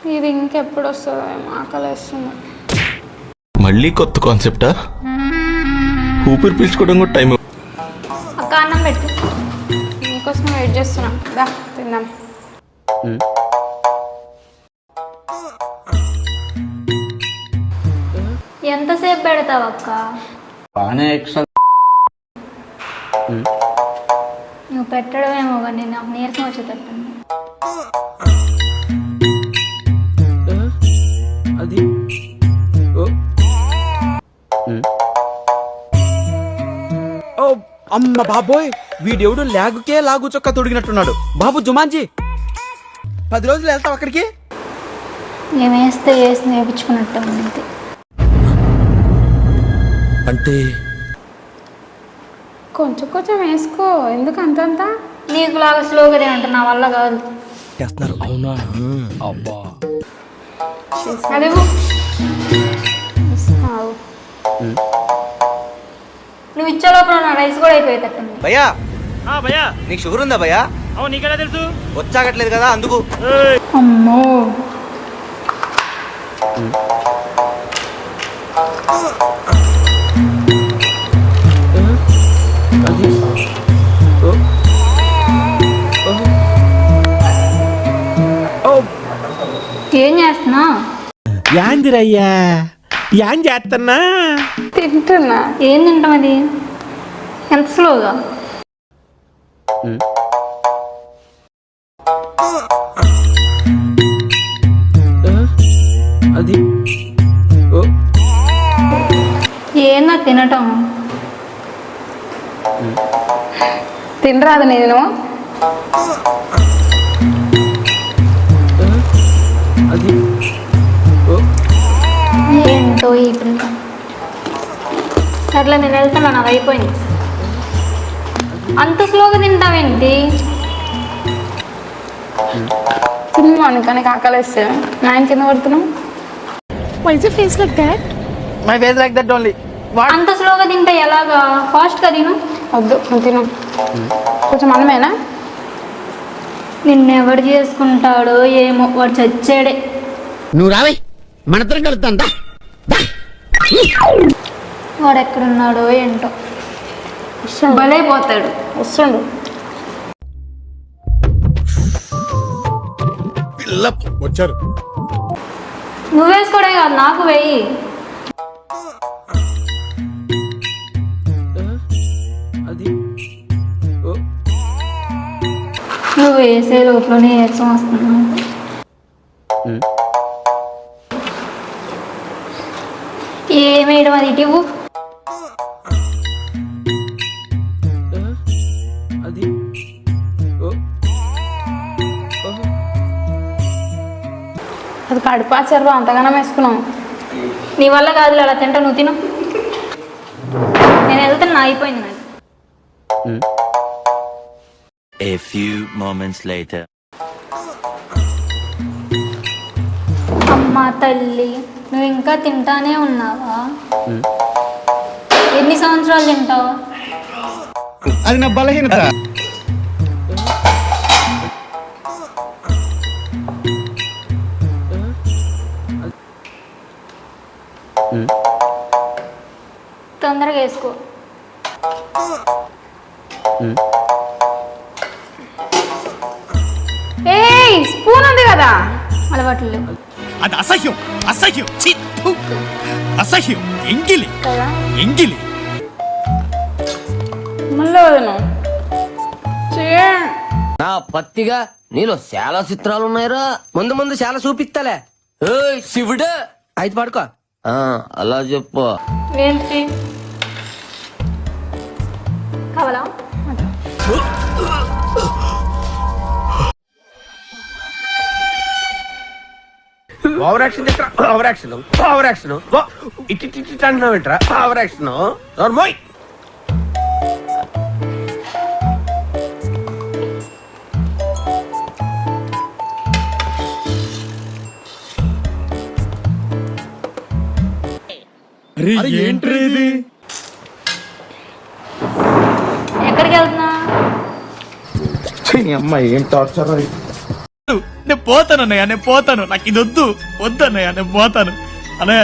ఇది ఇంకెప్పుడు వస్తుందో ఏమో ఆకలేస్తుంది. మళ్ళీ కొత్త కాన్సెప్టా? ఊపిరి పీల్చుకోవడం కూడా టైం. అక్క అన్నం పెట్టు, నీకోసం వెయిట్ చేస్తున్నా. దా తిందాం. ఎంతసేపు పెడతావు అక్క? నువ్వు పెట్టడమేమో కానీ నాకు నీరసం వచ్చేటట్టుంది. అది ఓ అమ్మ బాబోయ్, వీడెవడు లాగుకే లాగు చొక్క తొడిగినట్టున్నాడు. బాబు జుమాన్జీ 10 రోజులు వెళ్తావు అక్కడికి? ఏమేస్తే వేసి నేర్పించుకున్నట్టు ఉంది. అంటే కొంచెం కొంచెం వేసుకో, ఎందుకు అంతంత? నీకు లాగా స్లోగా తినంటే నా వల్ల కాదు. చేస్తున్నారు. అవునా? అబ్బా అదే ఇస్తావు. నువ్వు ఇచ్చే లోపల నా రైస్ కూడా అయిపోయేటట్టుంది. భయ్యా భయ్యా నీకు షుగర్ ఉందా భయ్యా? అవును, నీకెలా తెలుసు? వచ్చాగట్లేదు కదా అందుకు. అమ్మో ఏం చేస్తున్నా? యాందిరయ్యా యాన్ చేస్తున్నా. తింటున్నా. ఏం తింటాం అది? ఎంత స్లోగా? అది ఏందా తినటం? తినరాదు నేను. అది ఏంటో ఈ పిల్ల. సర్లే నేను వెళ్తున్నా, నాది అయిపోయింది. అంత స్లోగా తింటావేంటి? తిన్నాను కానీ ఆకలేస్తే నా ఆయన కింద పడుతున్నావు. My face like that only. అంత స్లోగా తింటే ఎలాగా? ఫాస్ట్గా తిను. వద్దు నువ్వు తిను. కొంచెం అన్నమేనా? నిన్నెవడు చేసుకుంటాడో ఏమో, వాడు చచ్చాడే. నువ్వు రావే మనతరం కలుగుతాందా? వాడు ఎక్కడున్నాడో ఏంటో, భలే పోతాడు. వస్తుండు. వచ్చారు. నువ్వు వేసుకోవడే కాదు, నాకు వెయ్యి. అది నువ్వు వేసే లోపల నీరసం వస్తున్నావు. ఏమేయడం అది ఇటు. అది అది కడుపాచారు అంతగానం వేసుకున్నావు. నీ వల్ల కాదు అలా తింటా, నువ్వు తిను. నేను వెళ్తున్నా, అయిపోయింది నాకు. A few moments later. అమ్మా తల్లి, నువ్వు ఇంకా తింటానే ఉన్నావా? ఎన్ని సంవత్సరాలు తింటావు? అది నా బలహీనత. తొందరగా వేసుకో. ఏయ్ స్పూన్ ఉంది కదా. అలవాట్లు లేవు అది అసహ్యం, అసహ్యం, ఛీ, థు. అసహ్యం, ఎంగిలి కదా ఎంగిలి. మళ్ళీ వదను. నా పత్తిగా నీలో చాలా చిత్రాలు ఉన్నాయిరా. ముందు ముందు చాలా చూపిస్తాలే. ఏయ్ శివుడు అయితే పాడుకో. అలా చెప్పు. ఏంటి కావాలా? ఓవర్ యాక్షన్ చేస్తా. ఓవర్ యాక్షన్ ఓవర్ యాక్షన్ ఇట్టి అంటున్నావు ఏంట్రా? Over action నోర్మోయ్. ఏంట్రీ ఇది? ఎక్కడికి వెళ్తున్నా? అమ్మాయి ఏం టార్చర్. నేను పోతాను అన్నయ్య, నేను పోతాను. నాకు ఇది వద్దు, వద్దు అన్నయ్య, నేను పోతాను అన్నయ్య.